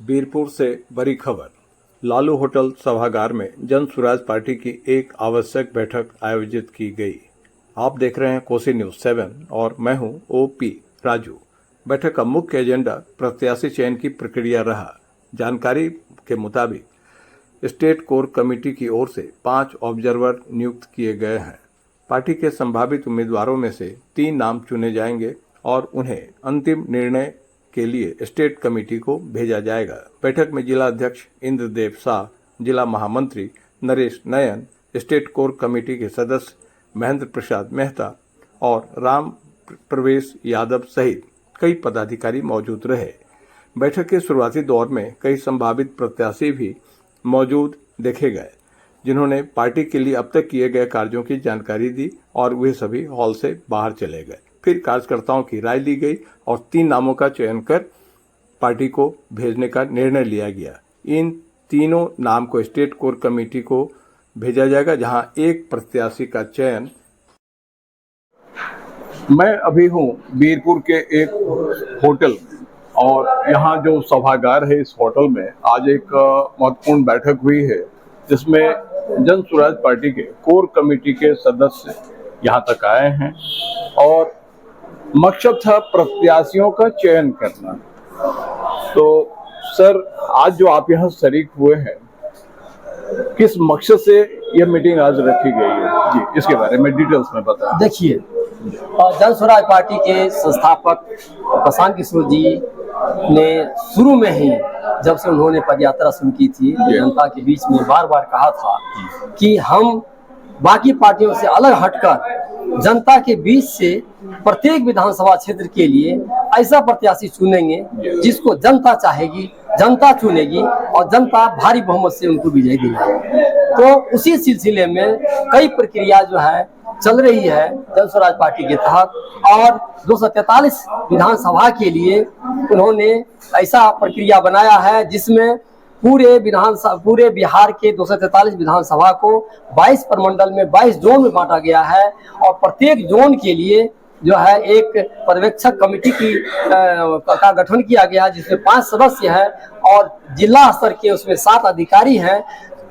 बीरपुर से बड़ी खबर। लालू होटल सभागार में जन स्वराज पार्टी की एक आवश्यक बैठक आयोजित की गई। आप देख रहे हैं कोसी न्यूज़ 7 और मैं हूं ओपी राजू। बैठक का मुख्य एजेंडा प्रत्याशी चयन की प्रक्रिया रहा। जानकारी के मुताबिक स्टेट कोर कमेटी की ओर से 5 ऑब्जर्वर नियुक्त किए गए हैं। पार्टी के संभावित उम्मीदवारों में से 3 नाम चुने जाएंगे और उन्हें अंतिम निर्णय के लिए स्टेट कमेटी को भेजा जाएगा। बैठक में जिला अध्यक्ष इंद्रदेव शाह, जिला महामंत्री नरेश नयन, स्टेट कोर कमेटी के सदस्य महेंद्र प्रसाद मेहता और राम प्रवेश यादव सहित कई पदाधिकारी मौजूद रहे। बैठक के शुरुआती दौर में कई संभावित प्रत्याशी भी मौजूद देखे गए, जिन्होंने पार्टी के लिए अब तक किए गए कार्यों की जानकारी दी और वे सभी हॉल से बाहर चले गए। फिर कार्यकर्ताओं की राय ली गई और 3 नामों का चयन कर पार्टी को भेजने का निर्णय लिया गया। इन तीनों नाम को स्टेट कोर कमेटी को भेजा जाएगा, जहां एक प्रत्याशी का चयन। मैं अभी हूं बीरपुर के एक होटल और यहां जो सभागार है, इस होटल में आज एक महत्वपूर्ण बैठक हुई है, जिसमें जन स्वराज पार्टी के कोर कमेटी के सदस्य यहां तक आए हैं और मकसद था प्रत्याशियों का चयन करना। तो सर, आज जो आप यहाँ शरीक हुए हैं, किस मकसद से यह मीटिंग आज रखी गई है? जी, इसके बारे में डिटेल्स में बताएं। देखिए, जन स्वराज पार्टी के संस्थापक प्रशांत किशोर जी ने शुरू में ही, जब से उन्होंने पदयात्रा शुरू की थी, जनता के बीच में बार बार कहा था कि हम बाकी पार्टियों से अलग हटकर जनता के बीच से प्रत्येक विधानसभा क्षेत्र के लिए ऐसा प्रत्याशी चुनेंगे जिसको जनता चाहेगी, जनता चुनेगी और जनता भारी बहुमत से उनको विजयी दिलाएगी। तो उसी सिलसिले में कई प्रक्रिया जो है चल रही है जन स्वराज पार्टी के तहत, और 243 विधानसभा के लिए उन्होंने ऐसा प्रक्रिया बनाया है जिसमें पूरे बिहार के 243 विधानसभा को 22 प्रमंडल में 22 जोन में बांटा गया है और प्रत्येक जोन के लिए जो है एक पर्यवेक्षक कमेटी का गठन किया गया है, जिसमें 5 सदस्य हैं और जिला स्तर के उसमें 7 अधिकारी हैं।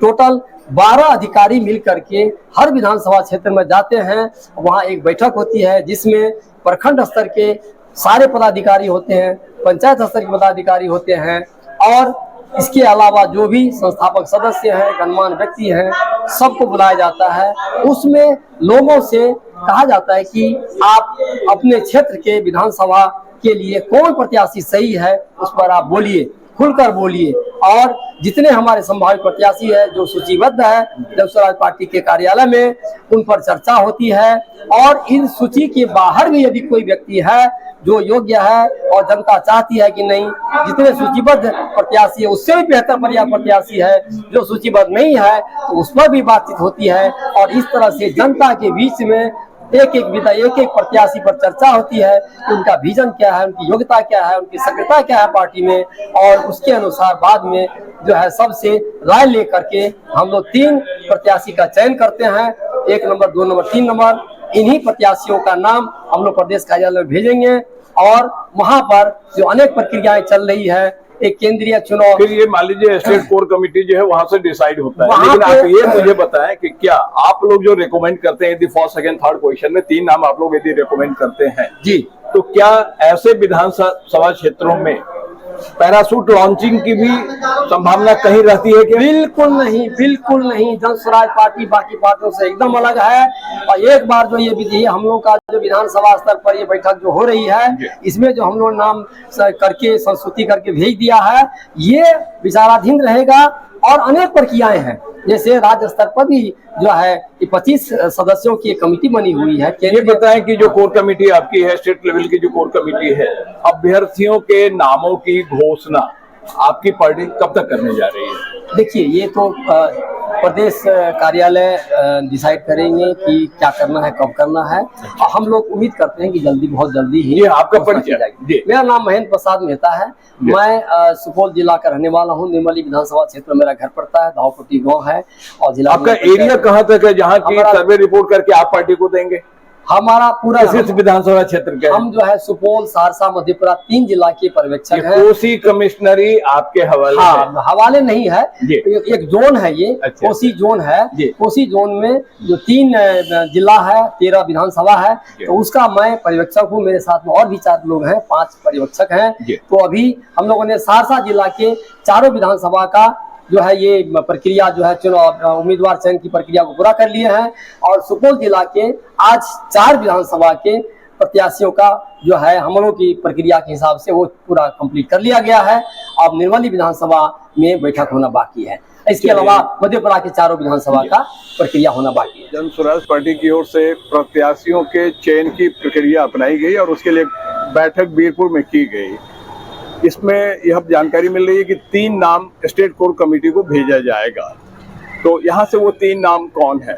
टोटल 12 अधिकारी मिल करके हर विधानसभा क्षेत्र में जाते हैं। वहाँ एक बैठक होती है जिसमें प्रखंड स्तर के सारे पदाधिकारी होते हैं, पंचायत स्तर के पदाधिकारी होते हैं और इसके अलावा जो भी संस्थापक सदस्य हैं, गणमान्य व्यक्ति हैं, सबको बुलाया जाता है। उसमें लोगों से कहा जाता है कि आप अपने क्षेत्र के विधानसभा के लिए कौन प्रत्याशी सही है, उस पर आप बोलिए, खुलकर बोलिए। और जितने हमारे संभावित प्रत्याशी है जो सूचीबद्ध है जन स्वराज पार्टी के कार्यालय में, उन पर चर्चा होती है और इन सूची के बाहर भी यदि कोई व्यक्ति है जो योग्य है और जनता चाहती है कि नहीं, जितने सूचीबद्ध प्रत्याशी है उससे भी बेहतर प्रत्याशी है जो सूचीबद्ध नहीं है, तो उस पर भी बातचीत होती है। और इस तरह से जनता के बीच में एक एक प्रत्याशी पर चर्चा होती है कि उनका विजन क्या है, उनकी योग्यता क्या है, उनकी सक्रियता क्या है पार्टी में, और उसके अनुसार बाद में जो है सबसे राय लेकर के हम लोग 3 प्रत्याशी का चयन करते हैं। 1 नंबर, 2 नंबर, 3 नंबर। इन्हीं प्रत्याशियों का नाम हम लोग प्रदेश कार्यालय में भेजेंगे और वहां पर जो अनेक प्रक्रियाएं चल रही है, एक केंद्रीय चुनाव, फिर ये मान लीजिए स्टेट कोर कमेटी जो है वहां से डिसाइड होता है। लेकिन आप ये मुझे बताएं कि क्या आप लोग जो रिकमेंड करते हैं, यदि फर्स्ट, सेकंड, थर्ड पोजीशन में 3 नाम आप लोग यदि रिकमेंड करते हैं जी, तो क्या ऐसे विधानसभा क्षेत्रों में पैराशूट लॉन्चिंग की भी संभावना कहीं रहती है क्या? बिल्कुल नहीं, बिल्कुल नहीं। जन स्वराज पार्टी बाकी पार्टियों से एकदम अलग है। और एक बार जो ये विधि हम लोग का जो विधानसभा स्तर पर ये बैठक जो हो रही है, इसमें जो हम लोग नाम करके संस्तुति करके भेज दिया है, ये विचाराधीन रहेगा और अनेक प्रक्रियाएं हैं। जैसे राज्य स्तर पर भी जो है 25 सदस्यों की कमेटी बनी हुई है। ये बताएं कि जो कोर कमेटी आपकी है, स्टेट लेवल की जो कोर कमेटी है, अभ्यर्थियों के नामों की घोषणा आपकी पार्टी कब तक करने जा रही है? देखिए, ये तो प्रदेश कार्यालय डिसाइड करेंगे कि क्या करना है, कब करना है। और हम लोग उम्मीद करते हैं कि जल्दी, बहुत जल्दी ही। आपका परिचय? मेरा नाम महेंद्र प्रसाद मेहता है। मैं सुपौल जिला का रहने वाला हूँ। निर्मली विधानसभा क्षेत्र मेरा घर पड़ता है, दावपट्टी गाँव है। और जिला आपका एरिया कहाँ तक है जहाँ की सर्वे रिपोर्ट करके आप पार्टी को देंगे? हमारा पूरा किस विधानसभा क्षेत्र के? हम जो है सुपौल, सहरसा, मधेपुरा 3 जिला के पर्यवेक्षक हैं। कोसी कमिश्नरी आपके हवाले हाँ, है? हवाले नहीं है, एक जोन है ये। अच्छा। कोसी जोन है। जी। कोसी जोन में जो 3 जिला है, 13 विधानसभा है, तो उसका मैं पर्यवेक्षक हूँ। मेरे साथ में और भी 4 लोग हैं, 5 पर्यवेक्षक हैं। तो अभी हम लोगों ने सहरसा जिला के चारों विधानसभा का जो है ये प्रक्रिया जो है चुनाव उम्मीदवार चयन की प्रक्रिया को पूरा कर लिए हैं, और सुपौल जिला के आज 4 विधानसभा के प्रत्याशियों का जो है हम लोगों की प्रक्रिया के हिसाब से वो पूरा कंप्लीट कर लिया गया है। अब निर्मली विधानसभा में बैठक होना बाकी है। इसके अलावा मधेपुरा के चारों विधानसभा का प्रक्रिया होना बाकी है। जन स्वराज पार्टी की ओर से प्रत्याशियों के चयन की प्रक्रिया अपनाई गई और उसके लिए बैठक बीरपुर में की गई। इसमें यह जानकारी मिल रही है कि 3 नाम स्टेट कोर कमेटी को भेजा जाएगा। तो यहाँ से वो 3 नाम कौन है?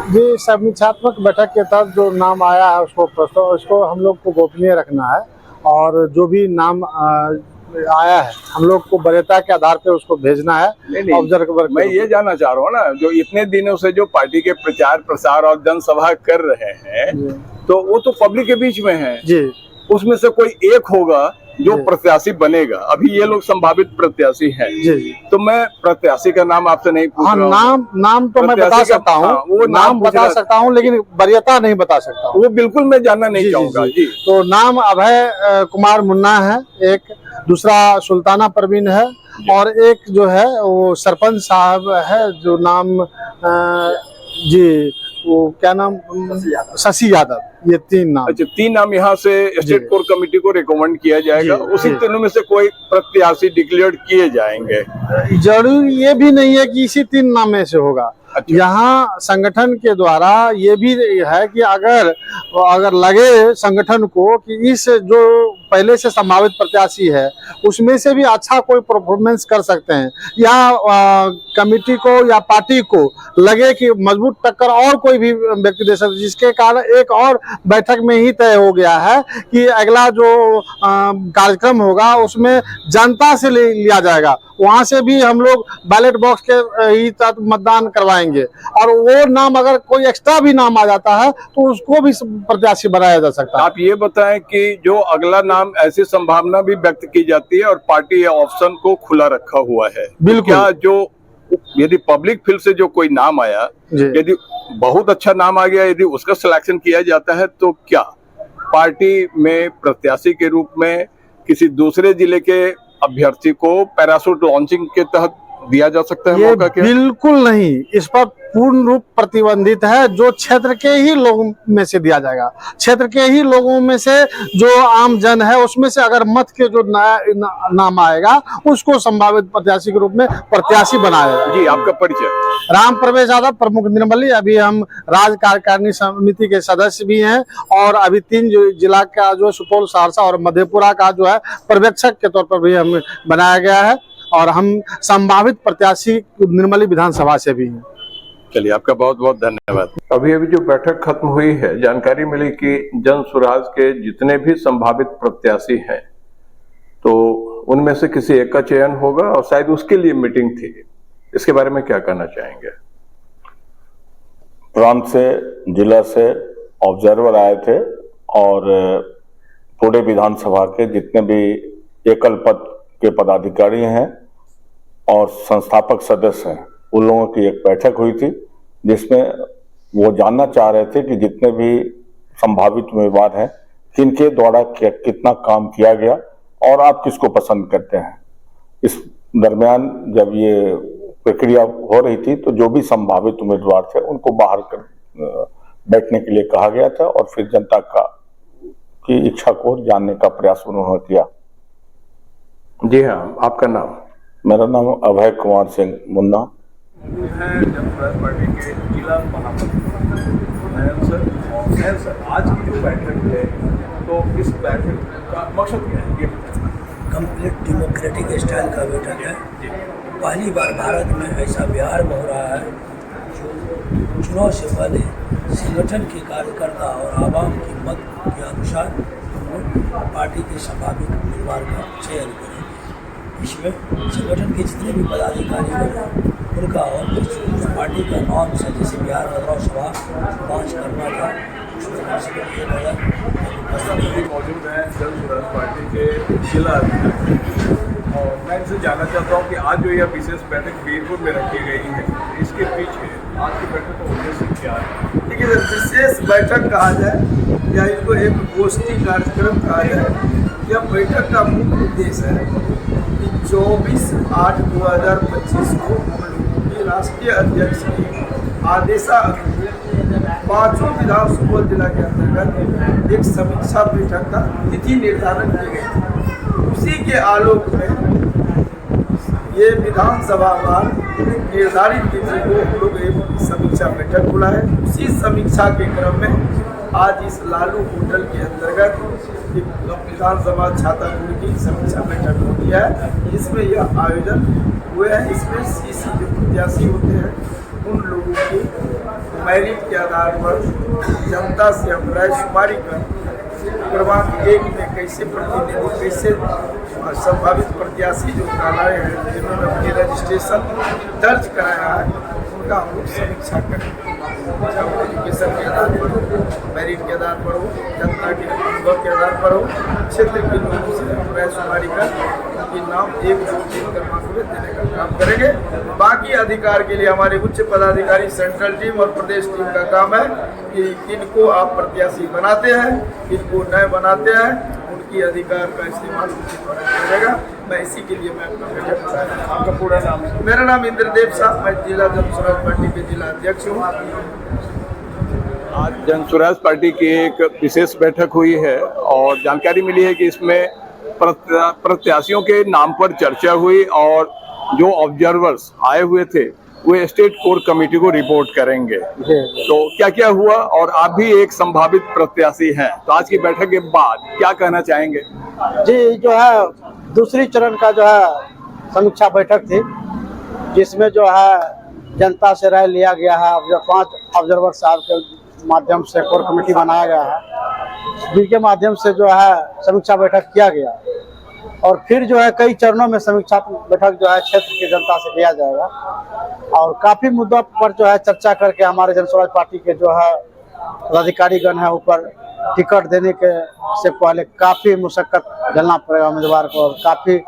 जी, समीक्षात्मक बैठक के तहत जो नाम आया है उसको हम लोग को गोपनीय रखना है, और जो भी नाम आया है हम लोग को वरीयता के आधार पे उसको भेजना है। ऑब्जर्वर, मैं ये जानना चाह रहा हूँ ना, जो इतने दिनों से जो पार्टी के प्रचार प्रसार और जनसभा कर रहे हैं, तो वो तो पब्लिक के बीच में है जी, उसमें से कोई एक होगा जो प्रत्याशी बनेगा। अभी ये लोग संभावित प्रत्याशी हैं। जी। तो मैं प्रत्याशी का नाम आपसे नहीं पूछ रहा हूं। नाम तो मैं बता सकता हूँ, वो नाम बता सकता हूँ, लेकिन वरीयता नहीं बता सकता हूँ। वो बिल्कुल मैं जानना नहीं चाहूंगा। जी। तो नाम अभय कुमार मुन्ना है, एक दूसरा सुल्ताना परवीन है, और एक जो है वो सरपंच साहब है जो नाम जी वो क्या नाम, शशि यादव। ये 3 नाम। अच्छा, 3 नाम यहाँ से स्टेट कोर कमेटी को रिकमेंड किया जाएगा। उसी तीनों में से कोई प्रत्याशी डिक्लेयर किए जाएंगे। जरूरी ये भी नहीं है कि इसी 3 नाम में से होगा। अच्छा। यहाँ संगठन के द्वारा ये भी है कि अगर लगे संगठन को कि इस जो पहले से संभावित प्रत्याशी है उसमें से भी अच्छा कोई परफॉर्मेंस कर सकते हैं, या कमेटी को या पार्टी को लगे कि मजबूत टक्कर और कोई भी व्यक्ति दे सकते, जिसके कारण एक और बैठक में ही तय हो गया है कि अगला जो कार्यक्रम होगा उसमें जनता से लिया जाएगा। वहां से भी हम लोग बैलेट बॉक्स के ही तहत मतदान करवाएंगे, और वो नाम अगर कोई एक्स्ट्रा भी नाम आ जाता है तो उसको भी प्रत्याशी बनाया जा सकता है। आप ये बताएं कि जो अगला नाम, ऐसी संभावना भी व्यक्त की जाती है और पार्टी ऑप्शन को खुला रखा हुआ है। बिल्कुल। क्या जो यदि पब्लिक फील्ड से जो कोई नाम आया, यदि बहुत अच्छा नाम आ गया, यदि उसका सिलेक्शन किया जाता है, तो क्या पार्टी में प्रत्याशी के रूप में किसी दूसरे जिले के अभ्यर्थी को पैराशूट लॉन्चिंग के तहत दिया जा सकता है? ये मौका क्या? बिल्कुल नहीं, इस पर पूर्ण रूप प्रतिबंधित है। जो क्षेत्र के ही लोगों में से दिया जाएगा, क्षेत्र के ही लोगों में से जो आम जन है उसमें से अगर मत के जो नाम आएगा उसको संभावित प्रत्याशी के रूप में प्रत्याशी बनाया। जी, आपका परिचय? राम प्रवेश यादव, प्रमुख निर्मली। अभी हम राज्य कार्यकारिणी समिति के सदस्य भी हैं, और अभी 3 जिला का जो सुपौल, सहरसा और मधेपुरा का जो है पर्यवेक्षक के तौर पर भी हम बनाया गया है, और हम संभावित प्रत्याशी निर्मली विधानसभा से भी हैं। चलिए, आपका बहुत बहुत धन्यवाद। अभी जो बैठक खत्म हुई है, जानकारी मिली कि जन स्वराज के जितने भी संभावित प्रत्याशी हैं, तो उनमें से किसी एक का चयन होगा, और शायद उसके लिए मीटिंग थी। इसके बारे में क्या कहना चाहेंगे? प्रांत से, जिला से ऑब्जर्वर आए थे, और पूरे विधानसभा के जितने भी एकल पद के पदाधिकारी हैं और संस्थापक सदस्य हैं, उन लोगों की एक बैठक हुई थी, जिसमें वो जानना चाह रहे थे कि जितने भी संभावित उम्मीदवार हैं किनके द्वारा कितना काम किया गया और आप किसको पसंद करते हैं। इस दरमियान जब ये प्रक्रिया हो रही थी तो जो भी संभावित उम्मीदवार थे उनको बाहर कर बैठने के लिए कहा गया था, और फिर जनता की इच्छा को जानने का प्रयास उन्होंने किया। जी हाँ, आपका नाम? मेरा नाम अभय कुमार सिंह मुन्ना है, जन स्वराज पार्टी के जिला महामंत्री सर। आज की जो बैठक है, तो इस बैठक का मकसद क्या है, ये बताएं। कंप्लीट डेमोक्रेटिक स्टाइल का बैठक है। पहली बार भारत में ऐसा बिहार में हो रहा है जो चुनाव से पहले संगठन के कार्यकर्ता और आवाम की मत के अनुसार पार्टी के संभावित उम्मीदवार का चयन करें। इसमें संगठन के जितने भी पदाधिकारी हैं उनका और पार्टी का नॉर्म्स है, जैसे बिहार में लोकसभा 5 करना था, इसके लिए लगा। मौजूद हैं जन स्वराज पार्टी के जिला अध्यक्ष और मैं इनसे जानना चाहता हूँ कि आज जो यह विशेष बैठक वीरपुर में रखी गई है, इसके पीछे आज की बैठक का उद्देश्य क्या है? देखिए, विशेष बैठक कहा जाए या इसको एक गोष्ठी कार्यक्रम कहा जाए, यह बैठक का मुख्य उद्देश्य है कि 24/8/2025 को हम लोगों की राष्ट्रीय अध्यक्ष की आदेशानुरूप पांचों विधानसभा जिला के अंतर्गत एक समीक्षा बैठक का तिथि निर्धारण की गई थी। उसी के आलोक में ये विधानसभा निर्धारित तिथि को हम लोग एक समीक्षा बैठक बुला है। उसी समीक्षा के क्रम में आज इस लालू होटल के अंतर्गत विधानसभा छातापुर की समीक्षा बैठक होती है। इसमें यह आयोजन हुए हैं। इसमें सीसी जो प्रत्याशी होते हैं उन लोगों की मेरिट के आधार पर जनता से हम राय शुमारी कर क्रमांक 1 में कैसे प्रतिनिधि, कैसे संभावित प्रत्याशी जो कराए हैं, जिन्होंने अपनी रजिस्ट्रेशन दर्ज कराया है, उनका हम लोग समीक्षा करें। चाहे एजुकेशन के आधार पर हो, मेरिट के आधार पर हो, जनता के अनुभव के आधार पर हो, क्षेत्र के लोगों से हम राय शुमारी कर उनके नाम 1 2 3 क्रमांक में देने का काम करेंगे। बाकी अधिकार के लिए हमारे उच्च पदाधिकारी, सेंट्रल टीम और प्रदेश टीम का काम है कि किनको आप प्रत्याशी बनाते हैं, किनको नए बनाते हैं, उनकी अधिकार का इस्तेमाल उचित करेगा। मैं इसी के लिए मैं अपना बैठक बुलाया। आपका पूरा नाम? मेरा नाम इंद्रदेव साहब, मैं जिला जन स्वराज पार्टी के जिला अध्यक्ष हूँ। आज जन स्वराज पार्टी की एक विशेष बैठक हुई है और जानकारी मिली है कि इसमें प्रत्याशियों के नाम पर चर्चा हुई और जो ऑब्जर्वर्स आए हुए थे वो स्टेट कोर कमेटी को रिपोर्ट करेंगे। तो क्या क्या हुआ और आप भी एक संभावित प्रत्याशी हैं, तो आज की बैठक के बाद क्या कहना चाहेंगे? जी, जो है दूसरी चरण का जो है समीक्षा बैठक थी, जिसमें जो है जनता से राय लिया गया है। अब 5 ऑब्जर्वर साहब के माध्यम से कोर कमेटी बनाया गया है, जिनके माध्यम से जो है समीक्षा बैठक किया गया और फिर जो है कई चरणों में समीक्षा बैठक जो है क्षेत्र की जनता से किया जाएगा और काफ़ी मुद्दों पर जो है चर्चा करके हमारे जन स्वराज पार्टी के जो है पदाधिकारीगण है ऊपर टिकट देने के से पहले काफ़ी मुशक्कत झेलना पड़ेगा उम्मीदवार को और काफ़ी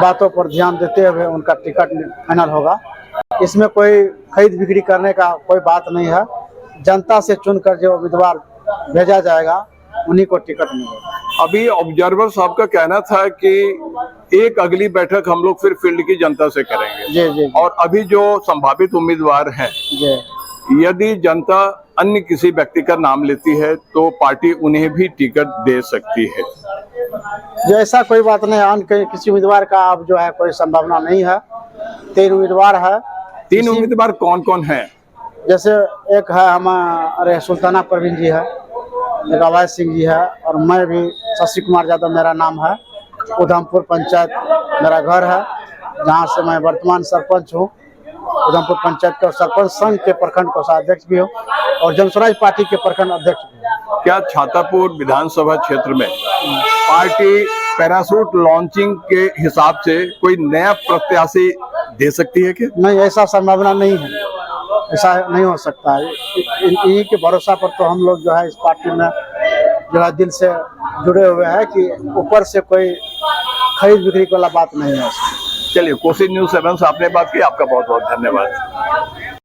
बातों पर ध्यान देते हुए उनका टिकट फाइनल होगा। इसमें कोई खरीद बिक्री करने का कोई बात नहीं है। जनता से चुनकर जो उम्मीदवार भेजा जाएगा उन्हीं को टिकट मिलेगा। अभी ऑब्जर्वर साहब का कहना था कि एक अगली बैठक हम लोग फिर फील्ड की जनता से करेंगे। जी जी और अभी जो संभावित उम्मीदवार हैं, जी, यदि जनता अन्य किसी व्यक्ति का नाम लेती है तो पार्टी उन्हें भी टिकट दे सकती है। जो ऐसा कोई बात नहीं है। अन्य किसी उम्मीदवार का अब जो है कोई संभावना नहीं है। 3 उम्मीदवार है। 3 उम्मीदवार कौन कौन हैं? जैसे एक है हमारे सुल्ताना परवीन जी है, एक अभय सिंह जी है और मैं भी शशि कुमार यादव मेरा नाम है। उधमपुर पंचायत मेरा घर है, जहाँ से मैं वर्तमान सरपंच हूँ। उधमपुर पंचायत के सरपंच संघ के प्रखंड कोषाध्यक्ष भी हूँ और जन स्वराज पार्टी के प्रखंड अध्यक्ष भी हूँ। क्या छातापुर विधानसभा क्षेत्र में पार्टी पैराशूट लॉन्चिंग के हिसाब से कोई नया प्रत्याशी दे सकती है क्या? नहीं, ऐसा संभावना नहीं है। ऐसा नहीं हो सकता है। इन्हीं के भरोसा पर तो हम लोग जो है इस पार्टी में जो है दिल से जुड़े हुए हैं कि ऊपर से कोई खरीद बिक्री वाला बात नहीं है। चलिए, कोसी न्यूज़ 7 से आपने बात की, आपका बहुत बहुत धन्यवाद।